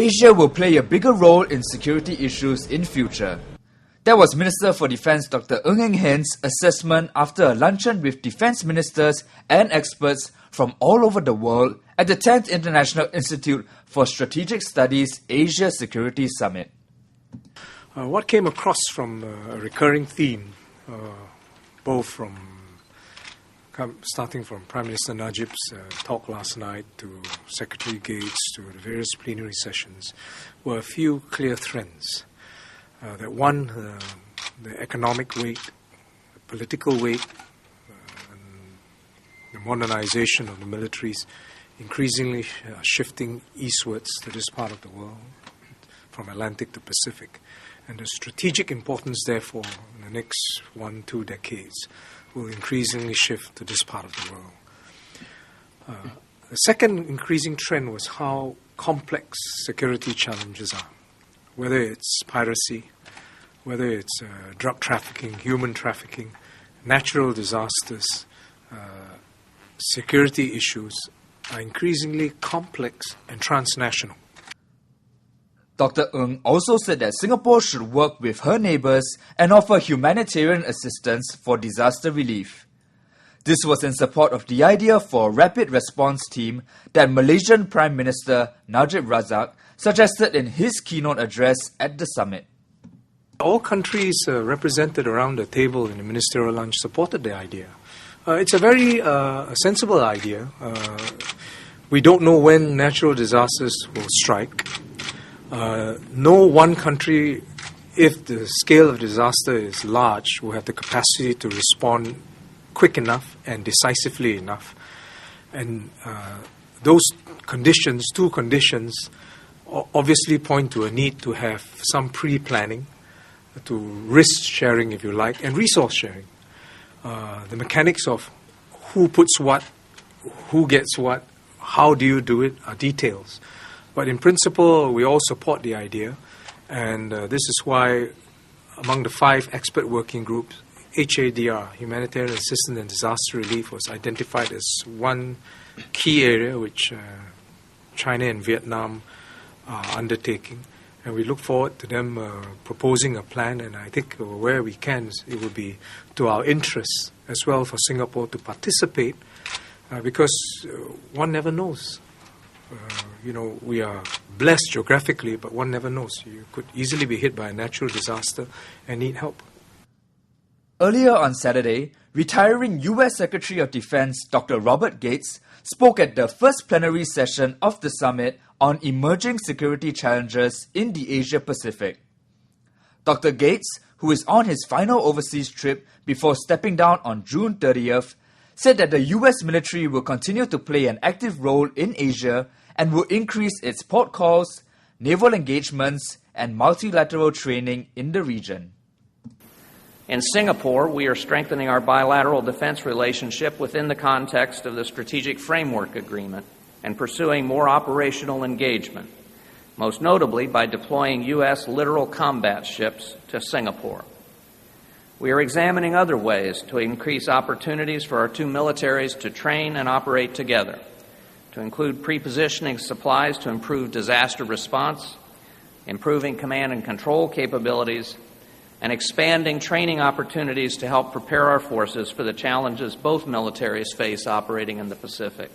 Asia will play a bigger role in security issues in future. That was Minister for Defence Dr. Ng Eng Hen's assessment after a luncheon with defence ministers and experts from all over the world at the 10th International Institute for Strategic Studies Asia Security Summit. What came across from a recurring theme, both starting from Prime Minister Najib's talk last night to Secretary Gates to the various plenary sessions, were a few clear trends. That one, the economic weight, the political weight, and the modernization of the militaries increasingly shifting eastwards to this part of the world, from Atlantic to Pacific. And the strategic importance, therefore, in the next 1-2 decades, will increasingly shift to this part of the world. The second increasing trend was how complex security challenges are. Whether it's piracy, whether it's drug trafficking, human trafficking, natural disasters, security issues are increasingly complex and transnational. Dr. Ng also said that Singapore should work with her neighbours and offer humanitarian assistance for disaster relief. This was in support of the idea for a rapid response team that Malaysian Prime Minister Najib Razak suggested in his keynote address at the summit. All countries represented around the table in the ministerial lunch supported the idea. It's a very sensible idea. We don't know when natural disasters will strike. No one country, if the scale of disaster is large, will have the capacity to respond quick enough and decisively enough. And those conditions, two conditions, obviously point to a need to have some pre-planning, to risk sharing, if you like, and resource sharing. The mechanics of who puts what, who gets what, how do you do it are details. But in principle, we all support the idea, and this is why among the 5 expert working groups, HADR, Humanitarian Assistance and Disaster Relief, was identified as one key area which China and Vietnam are undertaking. And we look forward to them proposing a plan, and I think where we can, it will be to our interests as well for Singapore to participate, because one never knows. We are blessed geographically, but one never knows. You could easily be hit by a natural disaster and need help. Earlier on Saturday, retiring U.S. Secretary of Defense Dr. Robert Gates spoke at the first plenary session of the summit on emerging security challenges in the Asia-Pacific. Dr. Gates, who is on his final overseas trip before stepping down on June 30th, said that the U.S. military will continue to play an active role in Asia and will increase its port calls, naval engagements, and multilateral training in the region. In Singapore, we are strengthening our bilateral defense relationship within the context of the Strategic Framework Agreement and pursuing more operational engagement, most notably by deploying U.S. littoral combat ships to Singapore. We are examining other ways to increase opportunities for our two militaries to train and operate together, to include pre-positioning supplies to improve disaster response, improving command and control capabilities, and expanding training opportunities to help prepare our forces for the challenges both militaries face operating in the Pacific.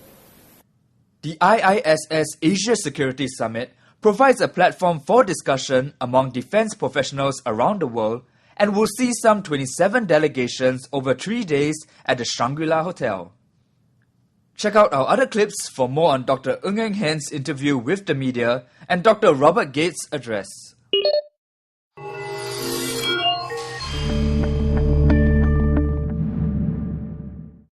The IISS Asia Security Summit provides a platform for discussion among defense professionals around the world and will see some 27 delegations over 3 days at the Shangri-La Hotel. Check out our other clips for more on Dr. Ng Eng Hen's interview with the media and Dr. Robert Gates' address.